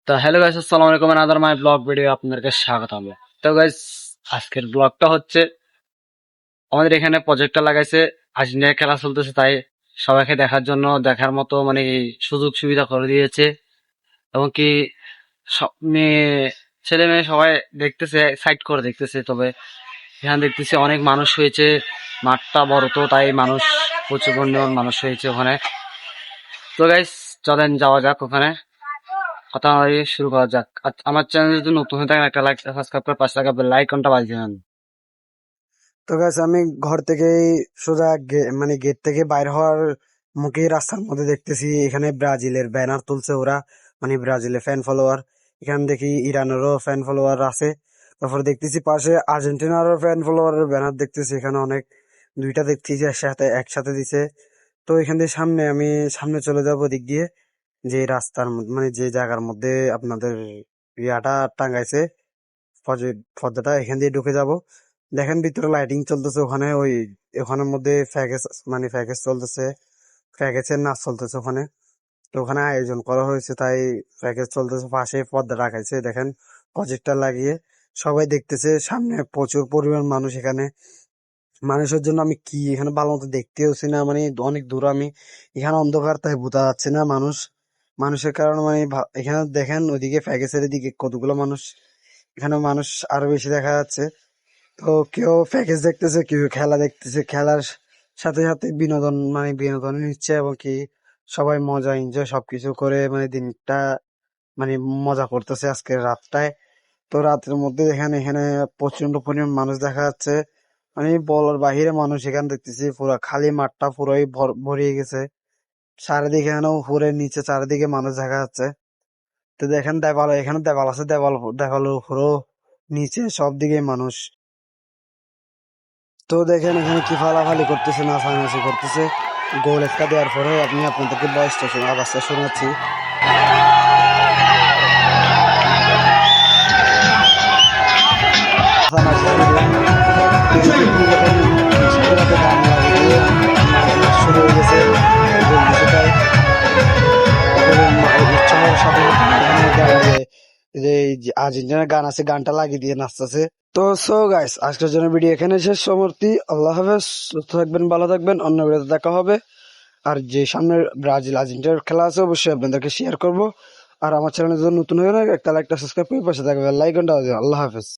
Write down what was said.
তো hello guys, আসসালামু আলাইকুম। আনাদার মাই ব্লগ ভিডিও আপনাদেরকে স্বাগতম। তো গাইস, আজকের ব্লগটা হচ্ছে আমাদের এখানে প্রজেক্টটা লাগাইছে, আর্জেন্টিনার খেলা চলতেছে, তাই সবাইকে দেখার জন্য দেখার মতো মানে সুযোগ সুবিধা করে দিয়েছে। এবং কি সব মেয়ে ছেলে মেয়ে সবাই দেখতেছে, সাইড করে দেখতেছে। তবে এখানে দেখতেছি অনেক মানুষ হয়েছে, মাঠটা বড়, তো তাই মানুষ প্রচুর পরিমাণ মানুষ হয়েছে ওখানে। তো গাইস, চলেন যাওয়া যাক ওখানে, কথা বলা শুরু করা যাক। আর আমার চ্যানেল যদি নতুন হয়ে থাকেন, একটা লাইক সাবস্ক্রাইব করে পাশে থাকা বেল আইকনটা বাজিয়ে দেন। তো গাছ আমি ঘর থেকেই সোজা মানে গেট থেকে বাইর হওয়ার মুখে রাস্তার মধ্যে দেখতেছি এখানে ব্রাজিলের ব্যানার তুলছে ওরা, মানে ব্রাজিলের ফ্যান ফলোয়ার। এখানে দেখি ইরানেরও ফ্যান ফলোয়ার আছে। তারপর দেখতেছি পাশে আর্জেন্টিনারও ফ্যান ফলোয়ারের ব্যানার দেখতেছি এখানে অনেক, দুইটা দেখতেছি একসাথে একসাথে দিছে। তো এখান থেকে আমি সামনে চলে যাবো দিক দিয়ে, যে রাস্তার মানে যে জায়গার মধ্যে আপনাদের ইয়াটা টাঙ্গাইছে, পর্দাটা, এখান দিয়ে ঢুকে যাব। দেখেন ভিতরে লাইটিং চলতেছে ওখানে, ওখানের মধ্যে ফ্যাগেস, মানে ফ্যাগেস চলতেছে, ফ্যাগেসের নাচ চলতেছে ওখানে। তো ওখানে আয়োজন করা হয়েছে, তাই ফ্যাগেস চলতেছে, পাশে পর্দা রাখাইছে দেখেন, প্রজেক্টর লাগিয়ে সবাই দেখতেছে। সামনে প্রচুর পরিমাণ মানুষ এখানে। মানুষের জন্য আমি কি এখানে ভালো মতো দেখতেওছি না, মানে অনেক দূর আমি, এখানে অন্ধকার তাই বোঝা যাচ্ছে না মানুষের কারণে। মানে এখানে দেখেন ওইদিকে ফ্যাগেসের দিকে কতগুলো মানুষ, এখানে মানুষ আরো বেশি দেখা যাচ্ছে। তো কেউ প্যাকেজ দেখতেছে, কেউ খেলা দেখতেছে, খেলার সাথে সাথে বিনোদন, মানে বিনোদন নিচ্ছে, এবং কি সবাই মজা এনজয় সবকিছু করে মানে দিনটা, মানে মজা করতেছে আজকের রাতটায়। তো রাতের মধ্যে এখানে এখানে প্রচন্ড পরিমাণ মানুষ দেখা যাচ্ছে, মানে বলার বাহিরে মানুষ। এখানে দেখতেছি পুরো খালি মাঠটা পুরোই ভরিয়ে গেছে, চারিদিকে এখানে উপরে নিচে চারিদিকে মানুষ দেখা যাচ্ছে। তো দেখেন দেওয়াল, এখানে দেওয়াল আছে, দেওয়ালের উপরেও নিচে সব দিকে মানুষ। তো দেখেন এখানে কি ফালাফালি করতেছে, নাচানাচি করতেছে। গোল একটা দেওয়ার পরে আমি আপনাদেরকে বয়সটা আওয়াজটা শোনাচ্ছি। নাচানাচি শুরু, গান লাগিয়ে নাচ শুরু হয়ে গেছে, গোল দিছে তাই। উৎসাহের সাথে এখানে গান দিয়ে, যে আর্জেন্টিনার গান আছে, গানটা লাগিয়ে দিয়ে নাচতেছে। তো সো গাইস, আজকের জন্য ভিডিও এখানে শেষ সমাপ্তি। আল্লাহ হাফেজ, সুস্থ থাকবেন, ভালো থাকবেন, অন্য ভিডিওতে দেখা হবে। আর যে সামনে ব্রাজিল আর্জেন্টিনার খেলা আছে অবশ্যই আপনাদেরকে শেয়ার করবো। আর আমার চ্যানেলে যদি নতুন হয়ে থাকে তাহলে একটা সাবস্ক্রাইব করে পাশে থাকবে, লাইক ঘন্টা। আল্লাহ হাফেজ।